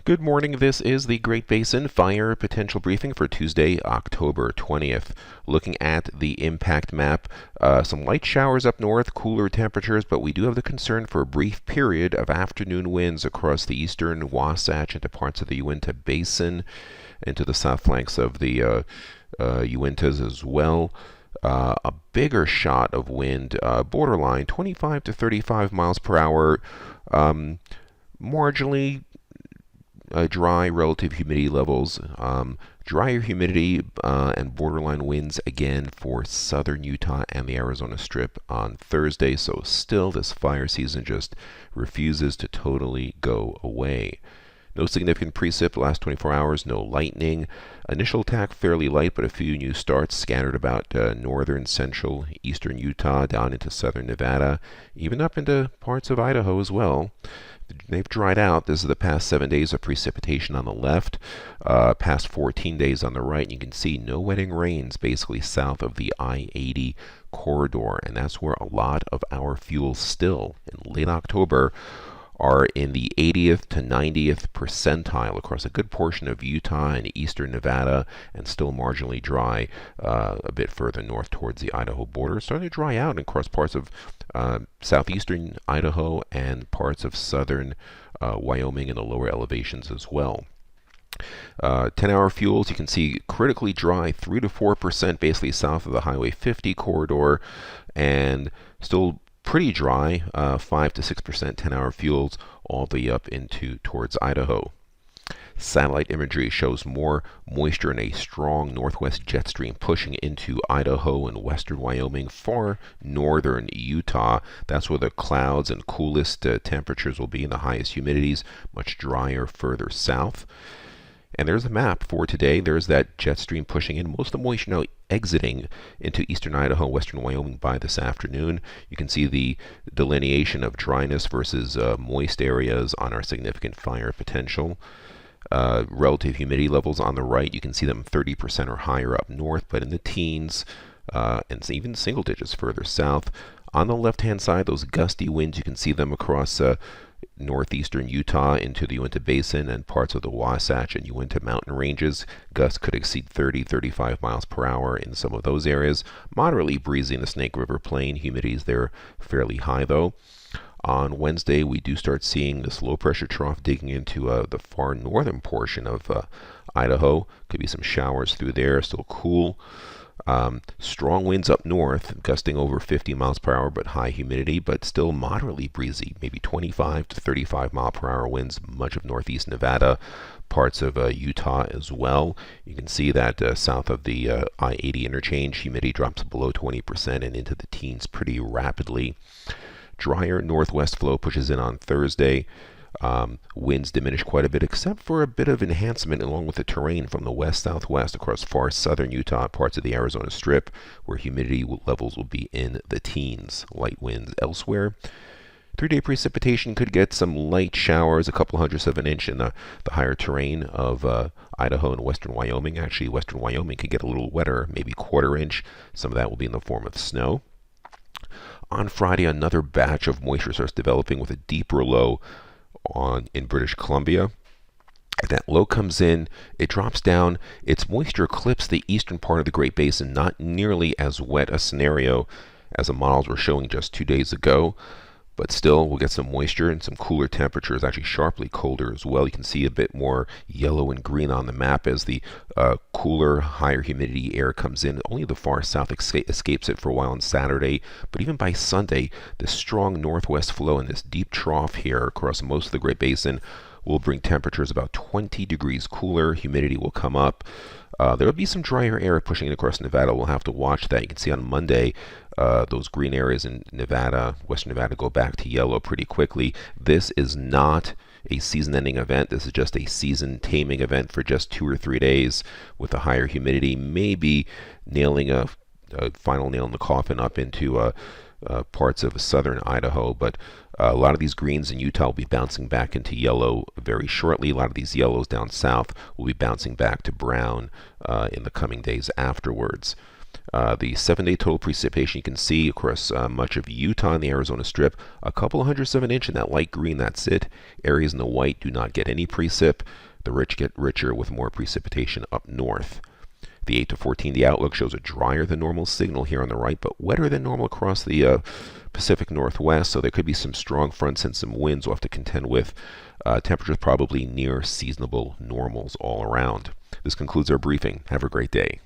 Good morning. This is the Great Basin Fire Potential Briefing for Tuesday, October 20th. Looking at the impact map, some light showers up north, cooler temperatures, but we do have the concern for a brief period of afternoon winds across the eastern Wasatch into parts of the Uinta Basin, into the south flanks of the Uintas as well. A bigger shot of wind, borderline 25 to 35 miles per hour, marginally dry relative humidity levels, drier humidity and borderline winds again for southern Utah and the Arizona Strip on Thursday. So still this fire season just refuses to totally go away. No significant precip last 24 hours, no lightning. Initial attack fairly light, but a few new starts scattered about northern, central, eastern Utah, down into southern Nevada, even up into parts of Idaho as well. They've dried out. This is the past 7 days of precipitation on the left, past 14 days on the right. And you can see no wetting rains basically south of the I-80 corridor, and that's where a lot of our fuels still in late October are in the 80th to 90th percentile across a good portion of Utah and eastern Nevada, and still marginally dry a bit further north towards the Idaho border. Starting to dry out across parts of southeastern Idaho and parts of southern Wyoming in the lower elevations as well. 10-hour fuels, you can see critically dry, 3 to 4% basically south of the Highway 50 corridor, and still pretty dry, 5 to 6% 10-hour fuels all the way up into towards Idaho. Satellite imagery shows more moisture and a strong northwest jet stream pushing into Idaho and western Wyoming, far northern Utah. That's where the clouds and coolest temperatures will be, and the highest humidities, much drier further south. And there's a map for today. There's that jet stream pushing in. Most of the moisture now exiting into eastern Idaho, western Wyoming by this afternoon. You can see the delineation of dryness versus moist areas on our significant fire potential. Relative humidity levels on the right, you can see them 30% or higher up north, but in the teens and even single digits further south. On the left-hand side, those gusty winds, you can see them across northeastern Utah into the Uinta Basin and parts of the Wasatch and Uinta mountain ranges. Gusts could exceed 30-35 miles per hour in some of those areas. Moderately breezy in the Snake River Plain. Humidities there fairly high though. On Wednesday, we do start seeing this low pressure trough digging into the far northern portion of Idaho. Could be some showers through there, still cool. Strong winds up north, gusting over 50 miles per hour, but high humidity, but still moderately breezy, maybe 25 to 35 mile per hour winds, much of northeast Nevada, parts of Utah as well. You can see that south of the I-80 interchange, humidity drops below 20% and into the teens pretty rapidly. Drier northwest flow pushes in on Thursday. Winds diminish quite a bit, except for a bit of enhancement along with the terrain from the west-southwest across far southern Utah, parts of the Arizona Strip, where humidity levels will be in the teens. Light winds elsewhere. 3-day precipitation could get some light showers, a couple hundredths of an inch in the higher terrain of Idaho and western Wyoming. Actually, western Wyoming could get a little wetter, maybe quarter inch. Some of that will be in the form of snow. On Friday, another batch of moisture starts developing with a deeper low in British Columbia. If that low comes in, it drops down. Its moisture clips the eastern part of the Great Basin, not nearly as wet a scenario as the models were showing just 2 days ago. But still, we'll get some moisture and some cooler temperatures, actually sharply colder as well. You can see a bit more yellow and green on the map as the cooler, higher humidity air comes in. Only the far south escapes it for a while on Saturday, but even by Sunday, this strong northwest flow and this deep trough here across most of the Great Basin will bring temperatures about 20 degrees cooler. Humidity will come up. There will be some drier air pushing in across Nevada. We'll have to watch that. You can see on Monday, those green areas in Nevada, western Nevada, go back to yellow pretty quickly. This is not a season-ending event. This is just a season-taming event for just 2 or 3 days with a higher humidity, maybe nailing a final nail in the coffin up into parts of southern Idaho. But a lot of these greens in Utah will be bouncing back into yellow very shortly. A lot of these yellows down south will be bouncing back to brown in the coming days afterwards. The 7-day total precipitation you can see across much of Utah and the Arizona Strip, a couple hundredths of an inch in that light green, that's it. Areas in the white do not get any precip. The rich get richer with more precipitation up north. The 8 to 14-day outlook shows a drier than normal signal here on the right, but wetter than normal across the Pacific Northwest, so there could be some strong fronts and some winds we'll have to contend with. Temperatures probably near seasonable normals all around. This concludes our briefing. Have a great day.